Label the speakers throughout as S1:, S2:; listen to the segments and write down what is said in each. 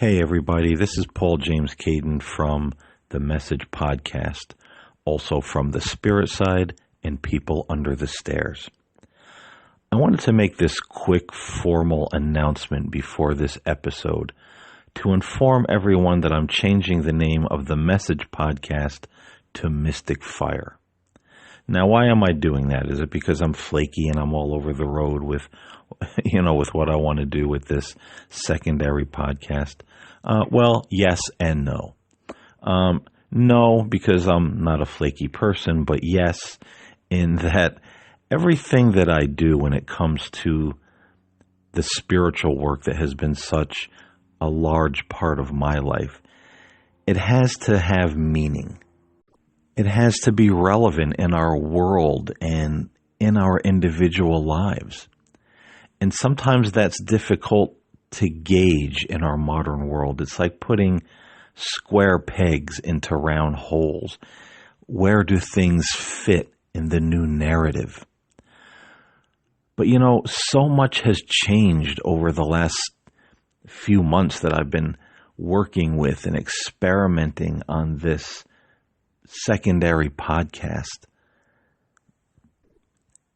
S1: Hey, everybody, this is Paul James Caden from the Message Podcast, also from the Spirit Side and People Under the Stairs. I wanted to make this quick formal announcement before this episode to inform everyone that I'm changing the name of the Message Podcast to Mystic Fire. Now, why am I doing that? Is it because I'm flaky and I'm all over the road with what I want to do with this secondary podcast? Well, yes and no. No, because I'm not a flaky person, but yes, in that everything that I do when it comes to the spiritual work that has been such a large part of my life, it has to have meaning. It has to be relevant in our world and in our individual lives. And sometimes that's difficult to gauge in our modern world. It's like putting square pegs into round holes. Where do things fit in the new narrative? But so much has changed over the last few months that I've been working with and experimenting on this secondary podcast.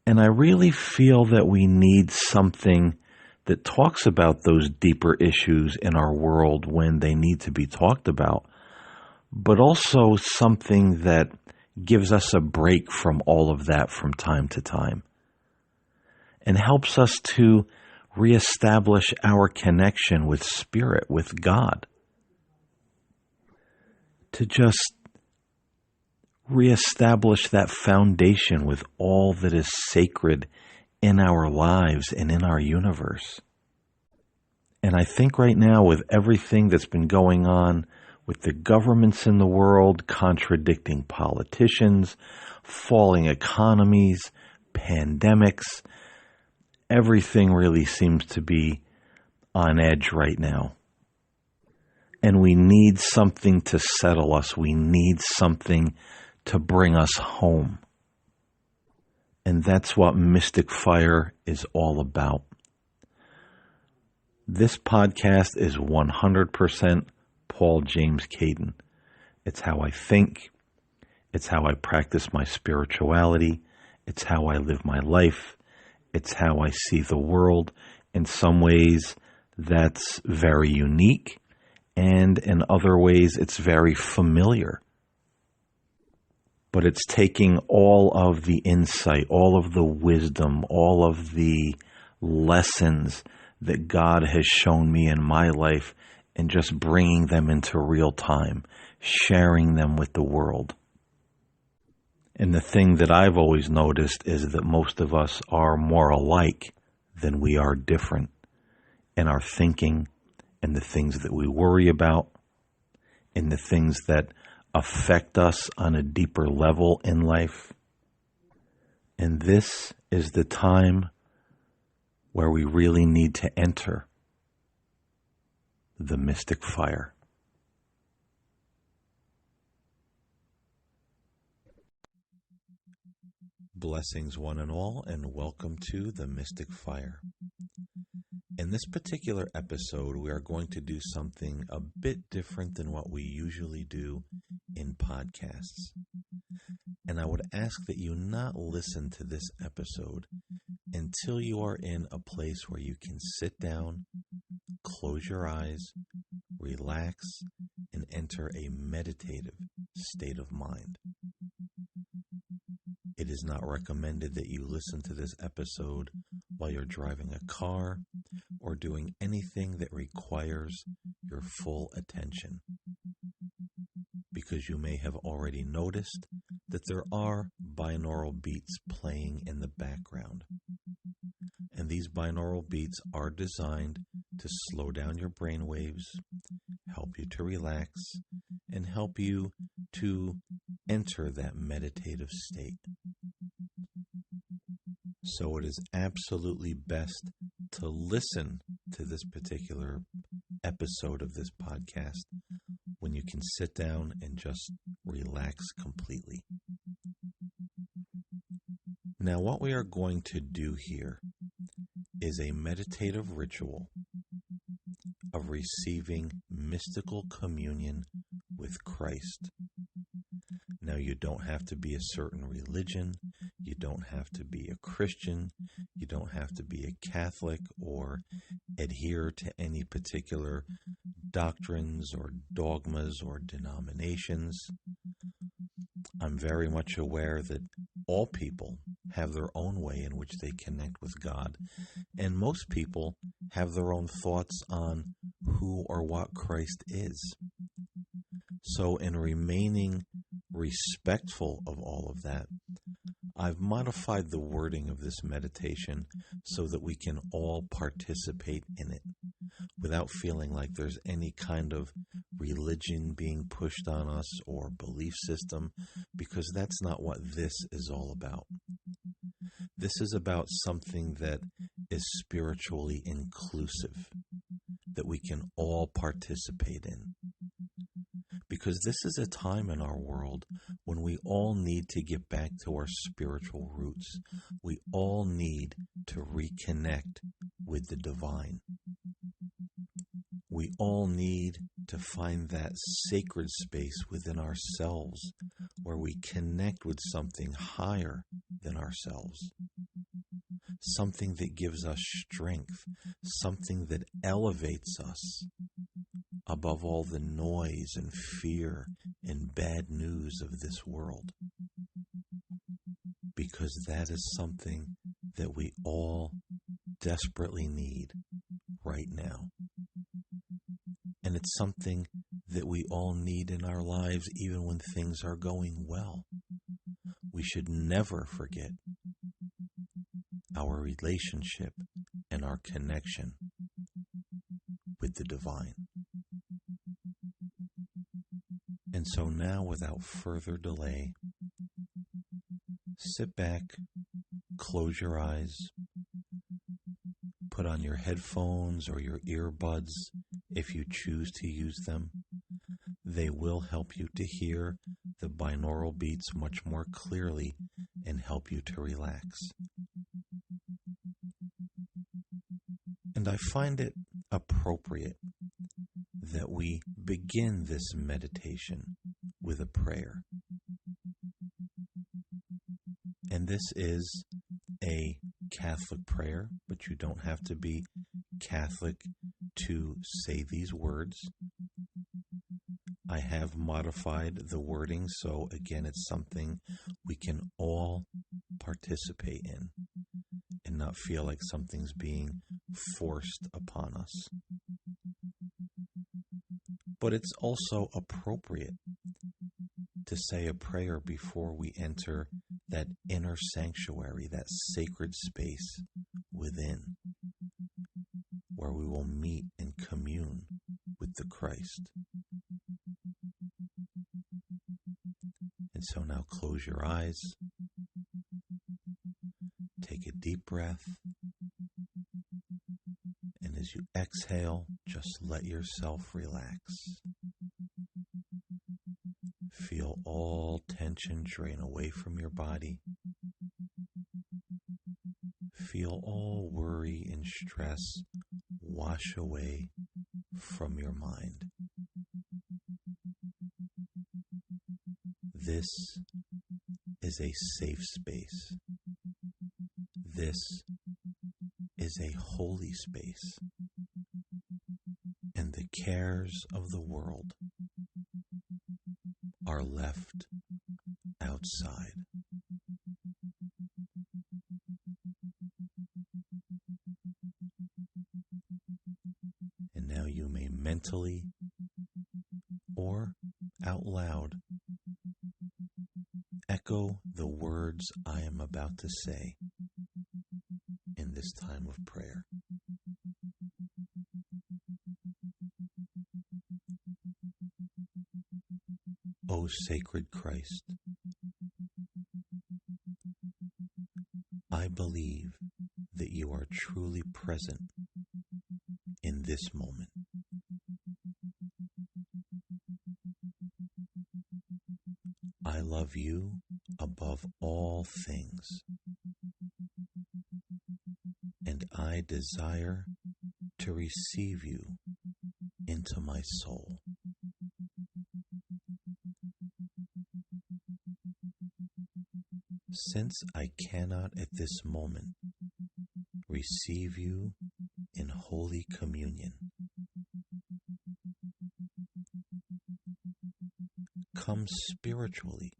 S1: And I really feel that we need something that talks about those deeper issues in our world when they need to be talked about, but also something that gives us a break from all of that from time to time and helps us to reestablish our connection with Spirit, with God, to just reestablish that foundation with all that is sacred in our lives and in our universe. And I think right now, with everything that's been going on with the governments in the world contradicting politicians, falling economies, pandemics, everything really seems to be on edge right now. And we need something to settle us. We need something to bring us home. And that's what Mystic Fire is all about. This podcast is 100% Paul James Caden. It's how I think. It's how I practice my spirituality. It's how I live my life. It's how I see the world. In some ways, that's very unique. And in other ways, it's very familiar. But it's taking all of the insight, all of the wisdom, all of the lessons that God has shown me in my life and just bringing them into real time, sharing them with the world. And the thing that I've always noticed is that most of us are more alike than we are different in our thinking and the things that we worry about and the things that affect us on a deeper level in life. And this is the time where we really need to enter the mystic fire. Blessings one and all, and welcome to the Mystic Fire. In this particular episode, we are going to do something a bit different than what we usually do in podcasts. And I would ask that you not listen to this episode until you are in a place where you can sit down, close your eyes, relax, and enter a meditative state of mind. It is not recommended that you listen to this episode while you're driving a car or doing anything that requires your full attention, because you may have already noticed that there are binaural beats playing in the background. And these binaural beats are designed to slow down your brain waves, help you to relax, and help you to enter that meditative state. So it is absolutely best to listen to this particular episode of this podcast when you can sit down and just relax completely. Now, what we are going to do here is a meditative ritual of receiving mystical communion with Christ. Now, you don't have to be a certain religion, you don't have to be a Christian, you don't have to be a Catholic or adhere to any particular doctrines or dogmas or denominations. I'm very much aware that all people have their own way in which they connect with God, and most people have their own thoughts on who or what Christ is. So in remaining respectful of all of that, I've modified the wording of this meditation so that we can all participate in it without feeling like there's any kind of religion being pushed on us or belief system, because that's not what this is all about. This is about something that is spiritually inclusive, that we can all participate in. Because this is a time in our world when we all need to get back to our spiritual roots. We all need to reconnect with the divine. We all need to find that sacred space within ourselves where we connect with something higher than ourselves. Something that gives us strength, something that elevates us above all the noise and fear and bad news of this world. Because that is something that we all desperately need right now. And it's something that we all need in our lives even when things are going well. We should never forget our relationship and our connection with the divine. And so now, without further delay, sit back, close your eyes, put on your headphones or your earbuds if you choose to use them. They will help you to hear the binaural beats much more clearly and help you to relax. And I find it appropriate that we begin this meditation with a prayer. And this is a Catholic prayer, but you don't have to be Catholic to say these words. I have modified the wording, so again, it's something we can all participate in and not feel like something's being forced upon us. But it's also appropriate to say a prayer before we enter that inner sanctuary, that sacred space within, where we will meet and commune with the Christ. And so now close your eyes, take a deep breath, and as you exhale, just let yourself relax. Feel all tension drain away from your body. Feel all worry and stress wash away from your mind. This is a safe space. This is a holy space. And the cares of the world are left outside. And now you may mentally or out loud echo the words I am about to say in this time of prayer. O sacred Christ, I believe that you are truly present in this moment. I love you above all things, and I desire to receive you into my soul. Since I cannot at this moment receive you in Holy Communion, come spiritually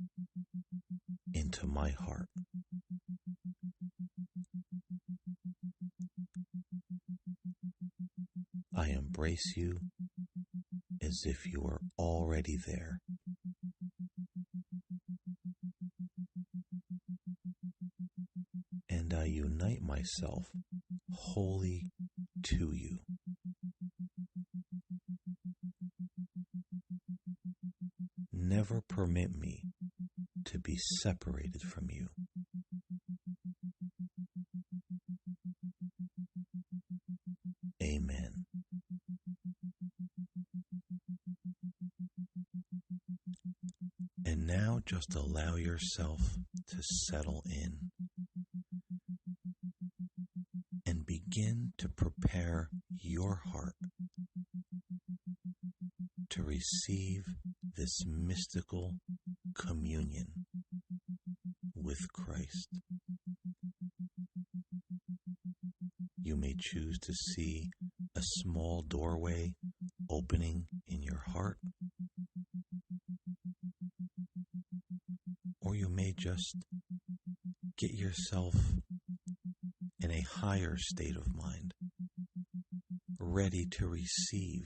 S1: into my heart. I embrace you as if you are already there. And I unite myself wholly to you. Never permit me to be separated from you. Amen. And now just allow yourself to settle in and begin to prepare your heart to receive this mystical communion with Christ. You may choose to see a small doorway opening in your heart, or you may just get yourself in a higher state of mind, ready to receive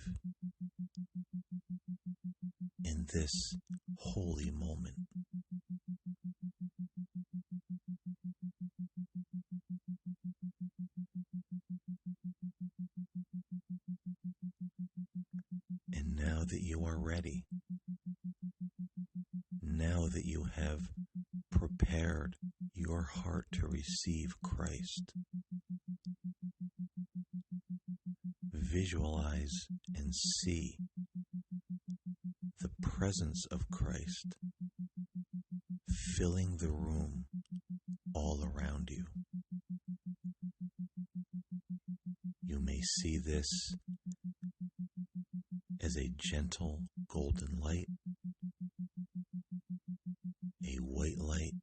S1: in this holy moment. And now that you are ready, now that you have prepared your heart to receive Christ, visualize and see the presence of Christ filling the room all around you. You may see this as a gentle golden light, a white light,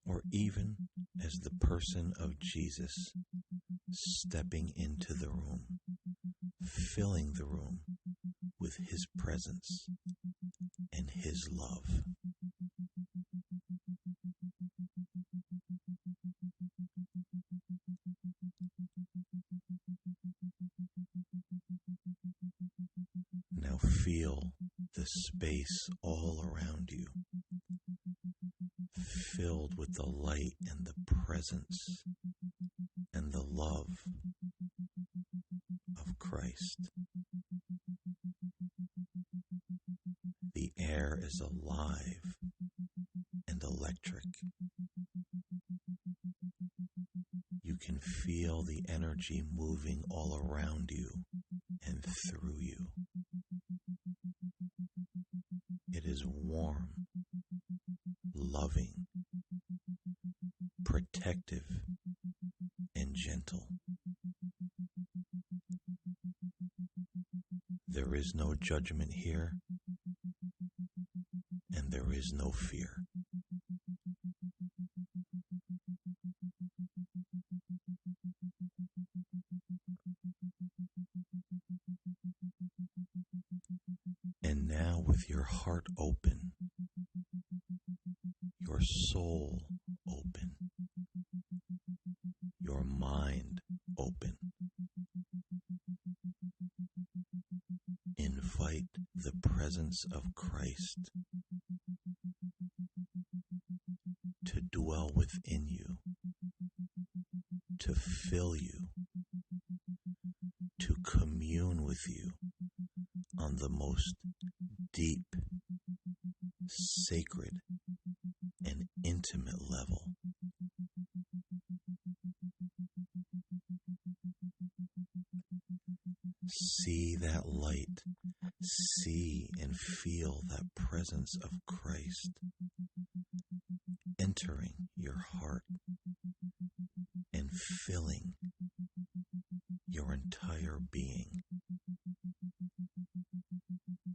S1: or even as the person of Jesus stepping into the room, filling the room with His presence and His love. Now feel the space all around you, filled with the light and the presence and the love of Christ. The air is alive and electric. You can feel the energy moving all around you and through you. It is warm, loving, protective, and gentle. There is no judgment here, and there is no fear. And now, with your heart open, your soul open, your mind open, invite the presence of Christ to dwell within you, to fill you, to commune with you on the most deep, sacred, and intimate level. See that light, see and feel that presence of Christ entering your heart and filling your entire being.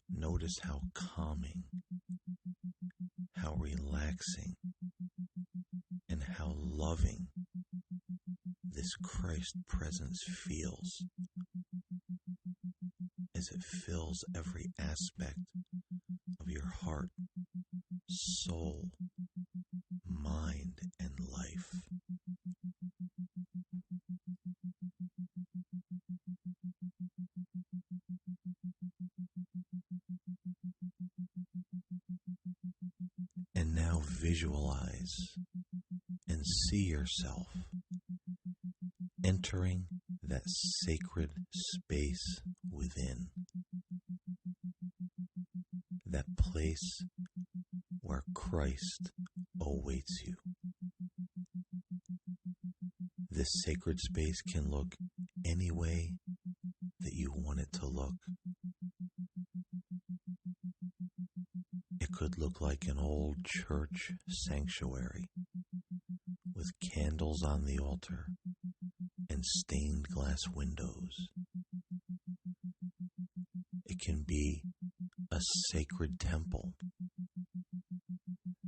S1: Notice how calming, how relaxing, and how loving this Christ presence feels as it fills every aspect of your heart, soul, mind, and life. And now visualize and see yourself entering that sacred space within, that place where Christ awaits you. This sacred space can look any way that you want it to look. It could look like an old church sanctuary with candles on the altar and stained glass windows. It can be a sacred temple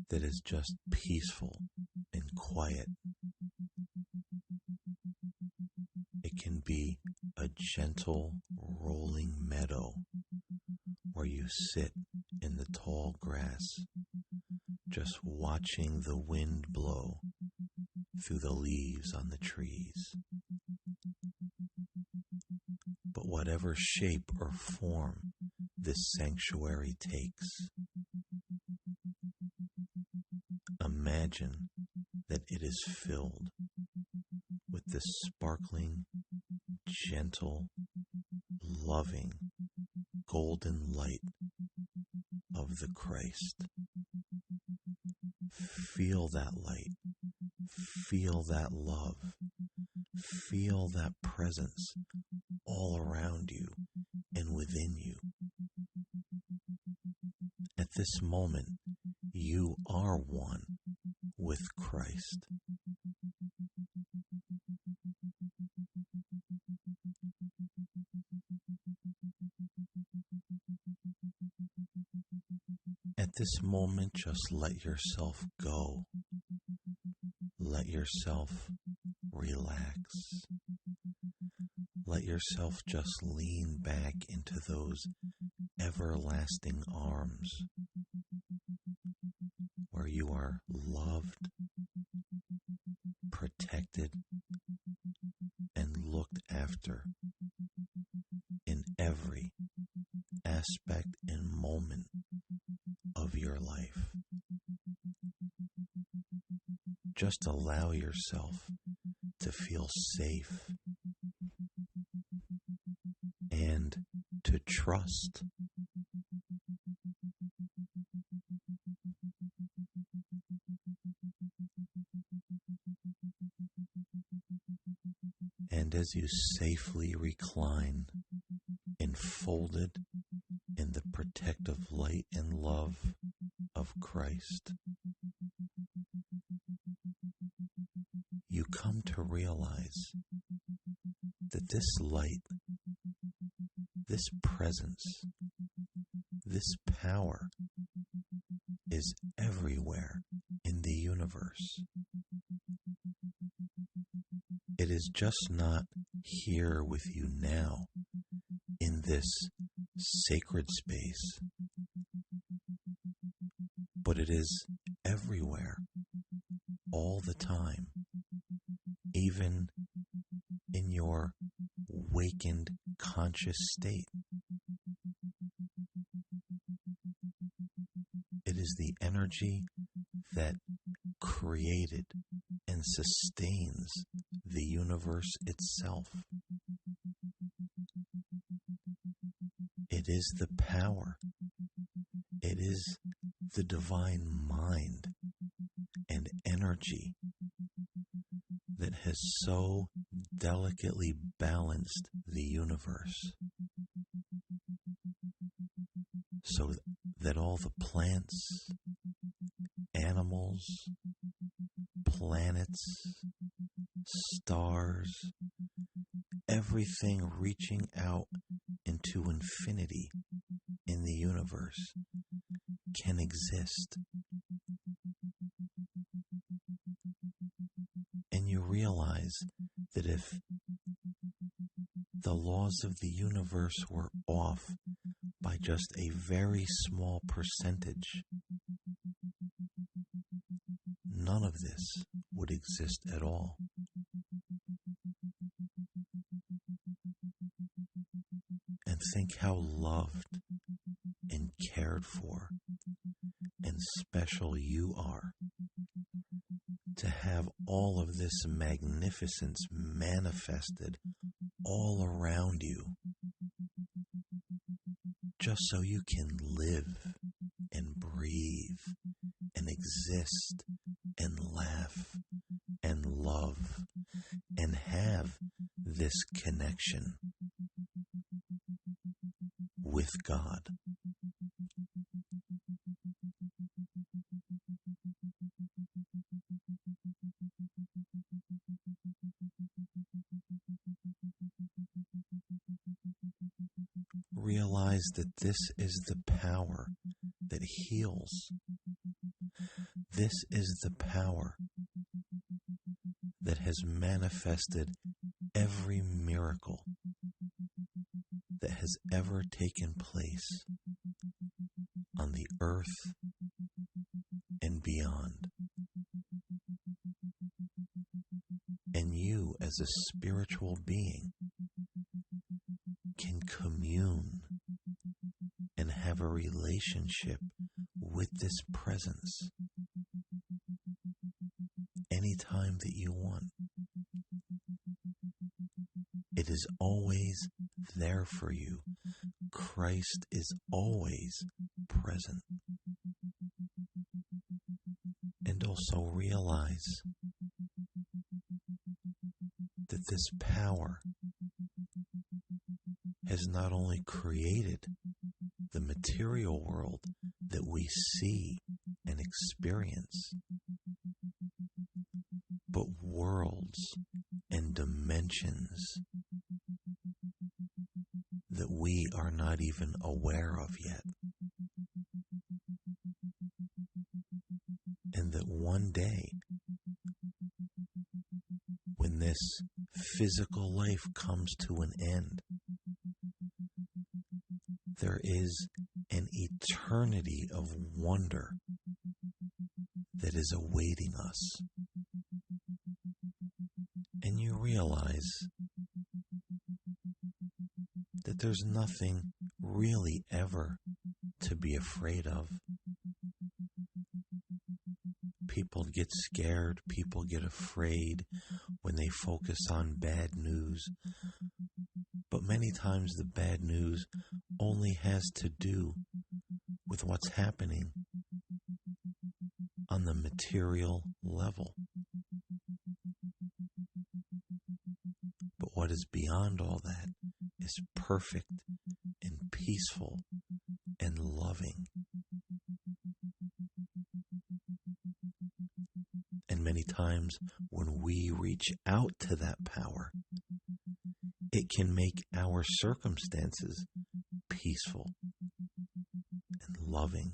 S1: that is just peaceful and quiet. It can be a gentle rolling meadow where you sit in the tall grass, just watching the wind blow through the leaves on the trees. But whatever shape or form this sanctuary takes, imagine that it is filled with the sparkling, gentle, loving, golden light of the Christ. Feel that light. Feel that love. Feel that presence all around you and within you. At this moment, you are one with Christ. At this moment, just let yourself go. Let yourself relax. Let yourself just lean back into those everlasting arms where you are loved, protected, and looked after in every aspect and moment of your life. Just allow yourself to feel safe and to trust. And as you safely recline, enfolded in the protective light and love of Christ, you come to realize that this light, this presence, this power is everywhere in the universe. It is just not here with you now in this sacred space, but it is everywhere, all the time, even in your wakened conscious state. It is the energy that created and sustains the universe itself. It is the power. It is the divine mind and energy that has so delicately balanced the universe so that all the plants, animals, planets, stars, everything reaching out into infinity in the universe can exist. And you realize that if the laws of the universe were off by just a very small percentage, none of this would exist at all. And think how loved and cared for and special you are to have all of this magnificence manifested all around you, just so you can live and breathe and exist and laugh and love and have this connection with God. Realize that this is the power that heals. This is the power that has manifested every miracle that has ever taken place on the earth and beyond. And you, as a spiritual being, can commune and have a relationship with this presence anytime that you want. It is always there for you. Christ is always present. And also realize that this power has not only created the material world that we see and experience, but worlds and dimensions that we are not even aware of yet. And that one day, when this physical life comes to an end, there is an eternity of wonder that is awaiting us. And you realize that there's nothing really ever to be afraid of. People get scared, people get afraid when they focus on bad news. But many times the bad news only has to do with what's happening on the material level. But what is beyond all that is perfect and peaceful and loving. And many times when we reach out to that power, it can make our circumstances peaceful and loving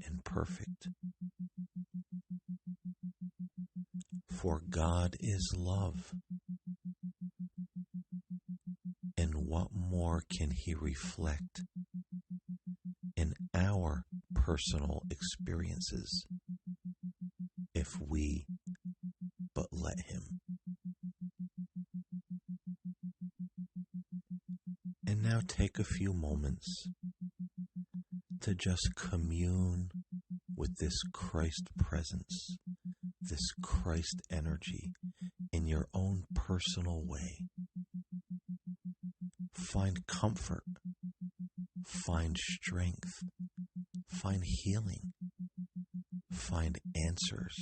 S1: and perfect. For God is love. And what more can He reflect in our personal experiences if we but let Him? And now take a few moments to just commune with this Christ presence, this Christ energy in your own personal way. Find comfort, find strength, find healing, find answers.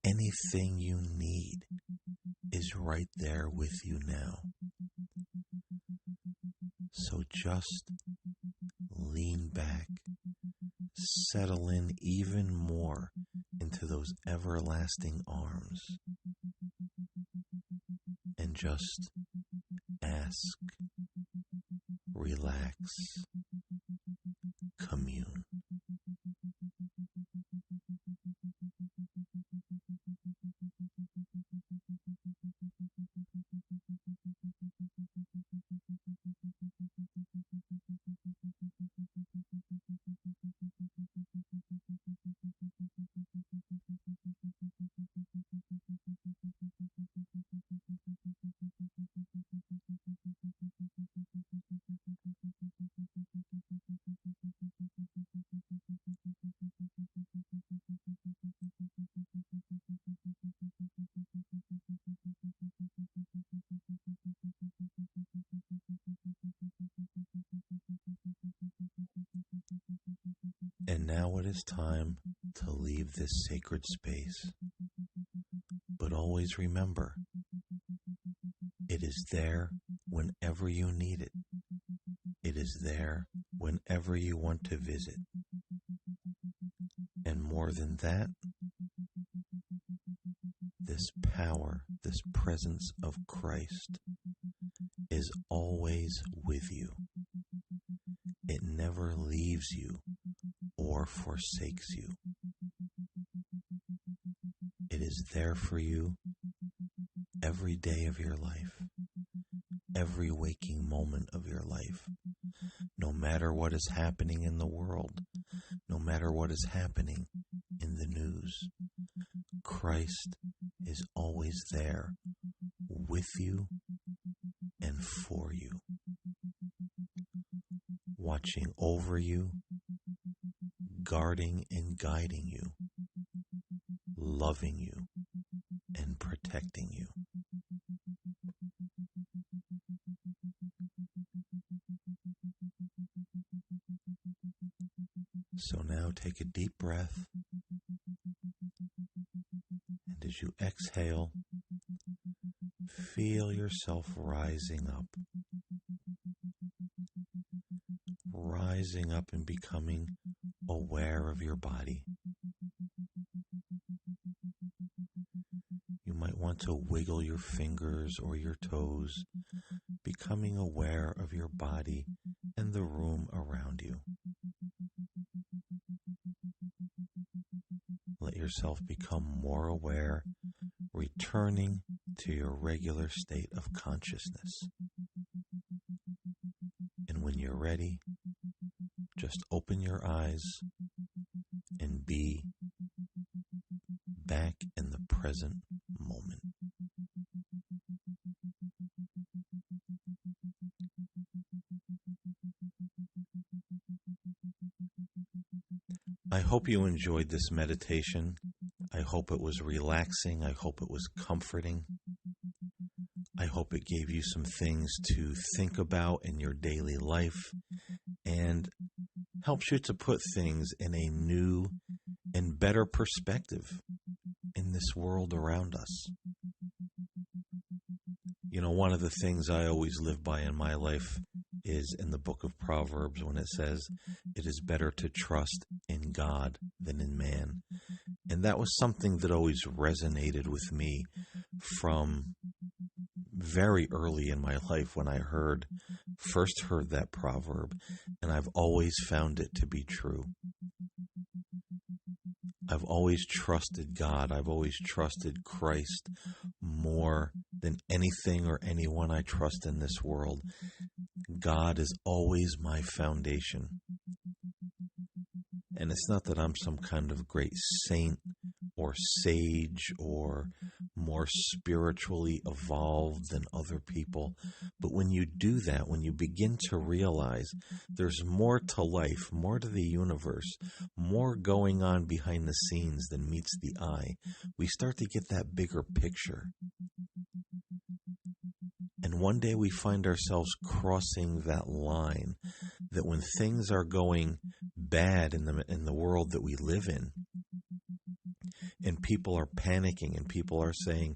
S1: Anything you need is right there with you now. So just lean back, settle in even more into those everlasting arms, and just ask relax, commune. And now it is time to leave this sacred space. But always remember, it is there whenever you need it. It is there whenever you want to visit. And more than that, this power, this presence of Christ is always with you. It never leaves you or forsakes you. It is there for you every day of your life, every waking moment of your life, no matter what is happening in the world, no matter what is happening in the news. Christ is always there with you and for you, watching over you, guarding and guiding you, loving you and protecting you. So now take a deep breath, and as you exhale, feel yourself rising up and becoming aware of your body. You might want to wiggle your fingers or your toes, becoming aware of your body and the room around you. Let yourself become more aware, returning to your regular state of consciousness. And when you're ready, just open your eyes and be back in the present moment. I hope you enjoyed this meditation. I hope it was relaxing. I hope it was comforting. I hope it gave you some things to think about in your daily life and helps you to put things in a new and better perspective in this world around us. You know, one of the things I always live by in my life is in the book of Proverbs when it says, it is better to trust in God than in man. And that was something that always resonated with me from very early in my life when I first heard that proverb, and I've always found it to be true. I've always trusted God. I've always trusted Christ more than anything or anyone I trust in this world. God is always my foundation. And it's not that I'm some kind of great saint or sage or more spiritually evolved than other people. But when you do that, when you begin to realize there's more to life, more to the universe, more going on behind the scenes than meets the eye, we start to get that bigger picture. And one day we find ourselves crossing that line that when things are going bad in the world that we live in, and people are panicking and people are saying,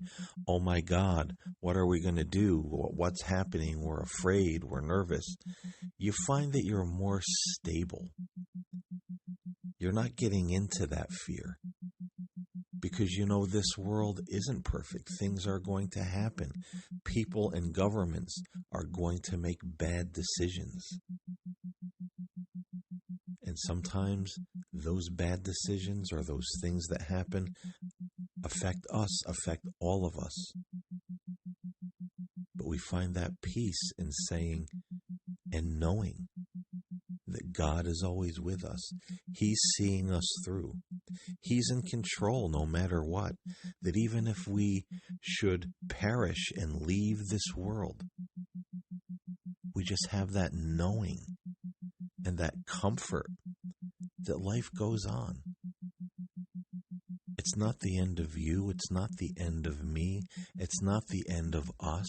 S1: oh my God, what are we going to do? What's happening? We're afraid. We're nervous. You find that you're more stable. You're not getting into that fear. Because this world isn't perfect. Things are going to happen. People and governments are going to make bad decisions. And sometimes those bad decisions or those things that happen affect us, affect all of us. But we find that peace in saying and knowing that God is always with us. He's seeing us through. He's in control no matter what. That even if we should perish and leave this world, we just have that knowing and that comfort that life goes on. It's not the end of you. It's not the end of me. It's not the end of us.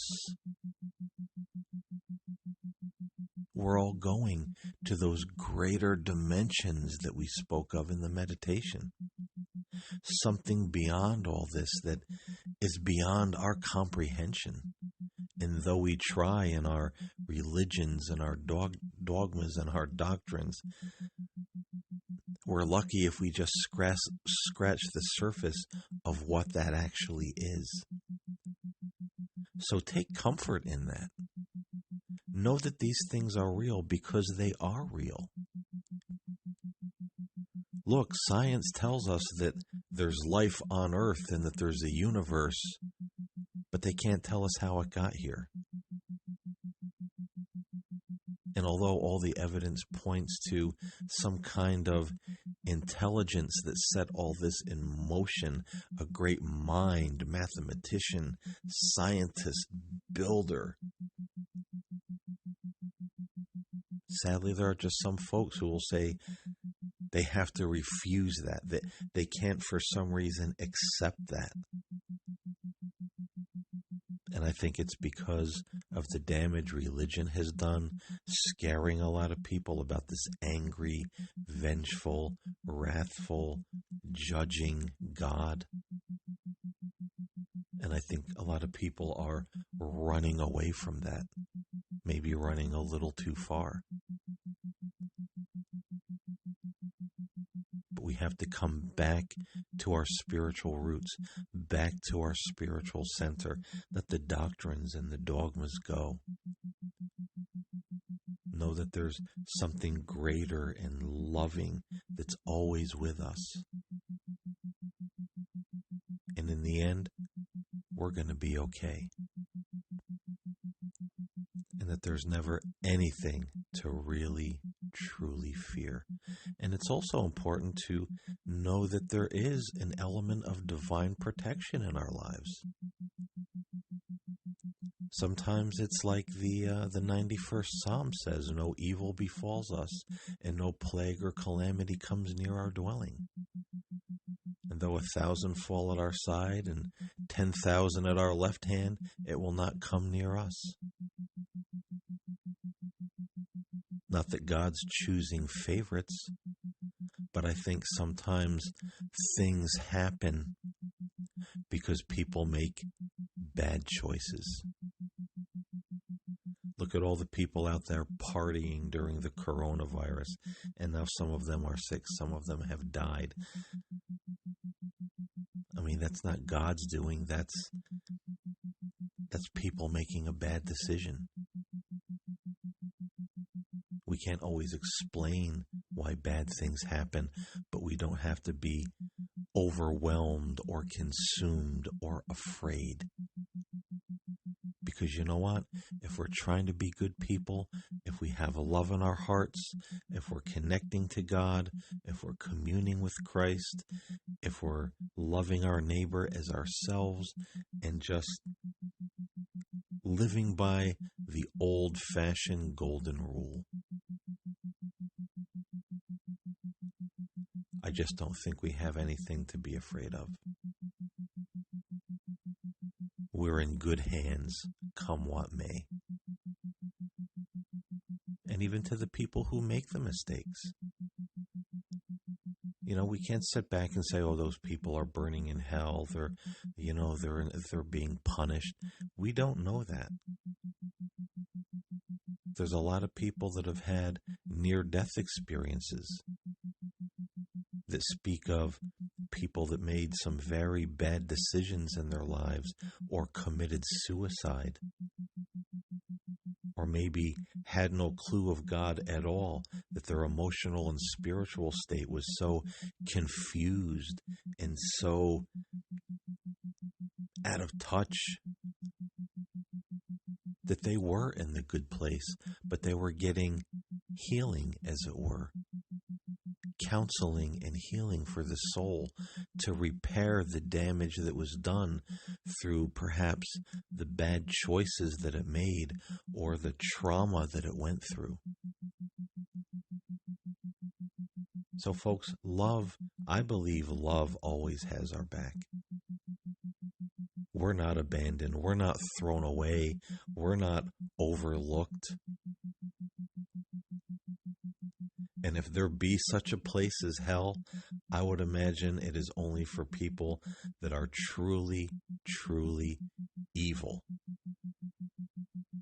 S1: We're all going to those greater dimensions that we spoke of in the meditation. Something beyond all this that is beyond our comprehension. And though we try in our religions and our dogmas and our doctrines, we're lucky if we just scratch the surface of what that actually is. So take comfort in that. Know that these things are real because they are real. Look, science tells us that there's life on Earth and that there's a universe, but they can't tell us how it got here. And although all the evidence points to some kind of intelligence that set all this in motion, a great mind, mathematician, scientist, builder, sadly, there are just some folks who will say they have to refuse that they can't for some reason accept that. And I think it's because of the damage religion has done, scaring a lot of people about this angry, vengeful, wrathful, judging God. And I think a lot of people are running away from that, maybe running a little too far. But we have to come back to our spiritual roots, back to our spiritual center. Let the doctrines and the dogmas go. Know that there's something greater and loving that's always with us. And in the end, we're going to be okay. And that there's never anything to really, truly fear. And it's also important to know that there is an element of divine protection in our lives. Sometimes it's like the 91st Psalm says, no evil befalls us, and no plague or calamity comes near our dwelling. And though 1,000 fall at our side and 10,000 at our left hand, it will not come near us. Not that God's choosing favorites, but I think sometimes things happen because people make bad choices. Look at all the people out there partying during the coronavirus, and now some of them are sick, some of them have died. I mean, that's not God's doing, that's people making a bad decision. We can't always explain why bad things happen, but we don't have to be overwhelmed or consumed or afraid. Because you know what? If we're trying to be good people, if we have a love in our hearts, if we're connecting to God, if we're communing with Christ, if we're loving our neighbor as ourselves, and just living by the old-fashioned golden rule, I just don't think we have anything to be afraid of. We're in good hands, come what may. And even to the people who make the mistakes. You know, we can't sit back and say, oh, those people are burning in hell, they're being punished. We don't know that. There's a lot of people that have had near-death experiences that speak of people that made some very bad decisions in their lives or committed suicide, or maybe had no clue of God at all, that their emotional and spiritual state was so confused and so out of touch that they were in the good place, but they were getting healing, as it were, counseling and healing for the soul to repair the damage that was done through perhaps the bad choices that it made or the trauma that it went through. So folks, I believe love always has our back. We're not abandoned. We're not thrown away. We're not overlooked. And if there be such a place as hell, I would imagine it is only for people that are truly, truly evil.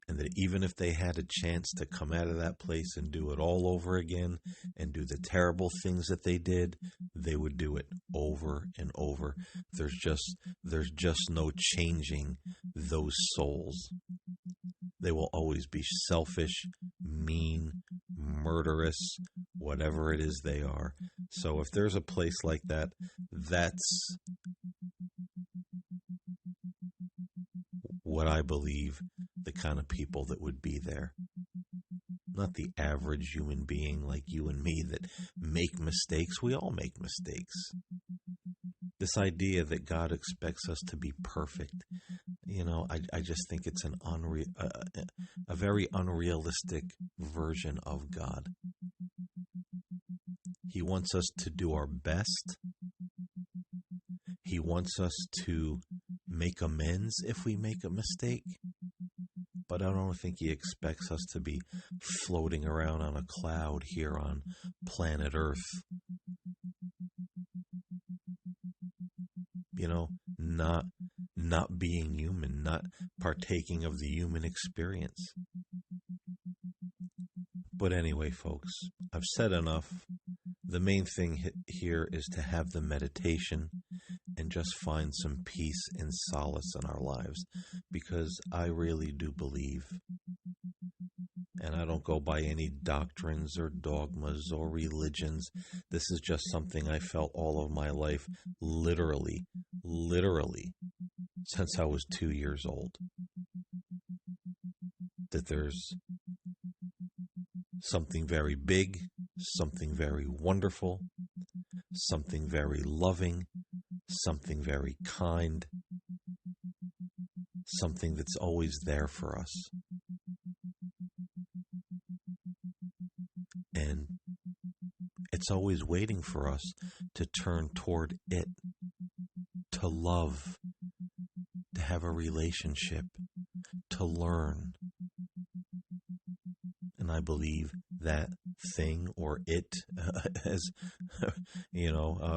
S1: And that even if they had a chance to come out of that place and do it all over again and do the terrible things that they did, they would do it over and over. There's just no changing those souls. They will always be selfish, mean, murderous, whatever it is they are. So if there's a place like that, that's what I believe the kind of people that would be there. Not the average human being like you and me that make mistakes. We all make mistakes. This idea that God expects us to be perfect, I just think it's a very unrealistic version of God. He wants us to do our best. He wants us to make amends if we make a mistake. But I don't think he expects us to be floating around on a cloud here on planet Earth. Not being human, not partaking of the human experience. But anyway, folks, I've said enough. The main thing here is to have the meditation and just find some peace and solace in our lives, because I really do believe, and I don't go by any doctrines or dogmas or religions. This is just something I felt all of my life, literally, since I was 2 years old, that there's something very big, something very wonderful, something very loving, something very kind, something that's always there for us. And it's always waiting for us to turn toward it, to love, to have a relationship, to learn. And I believe that thing, or it, as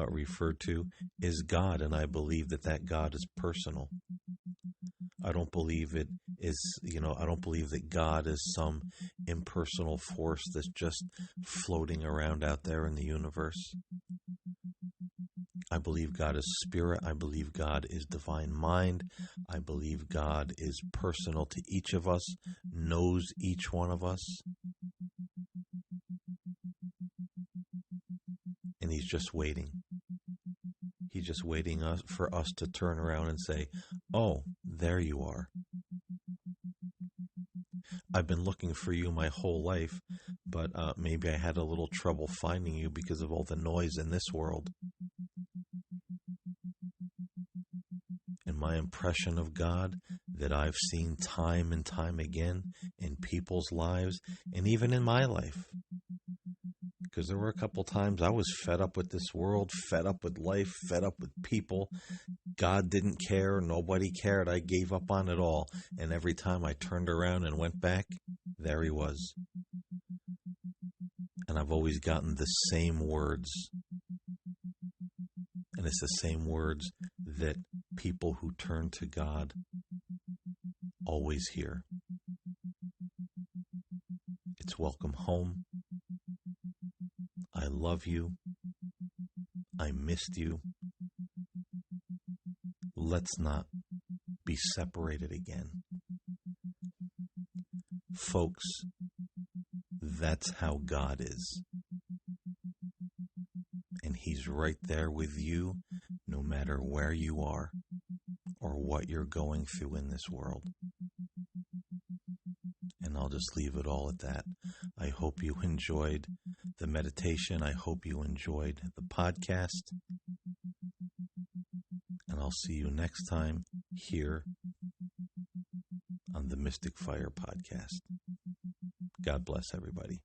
S1: referred to, is God. And I believe that God is personal. I don't believe it is, I don't believe that God is some impersonal force that's just floating around out there in the universe. I believe God is spirit. I believe God is divine mind. I believe God is personal to each of us, knows each one of us. And he's just waiting. He's just waiting for us to turn around and say, oh, there you are. I've been looking for you my whole life, but maybe I had a little trouble finding you because of all the noise in this world. And my impression of God that I've seen time and time again in people's lives and even in my life. Because there were a couple times I was fed up with this world, fed up with life, fed up with people. God didn't care. Nobody cared. I gave up on it all. And every time I turned around and went back, there he was. And I've always gotten the same words. And it's the same words that people who turn to God always hear. It's welcome home. I love you. I missed you. let's not be separated again. Folks, that's how God is. And He's right there with you, no matter where you are or what you're going through in this world. And I'll just leave it all at that. I hope you enjoyed the meditation. I hope you enjoyed the podcast. And I'll see you next time here on the Mystic Fire Podcast. God bless everybody.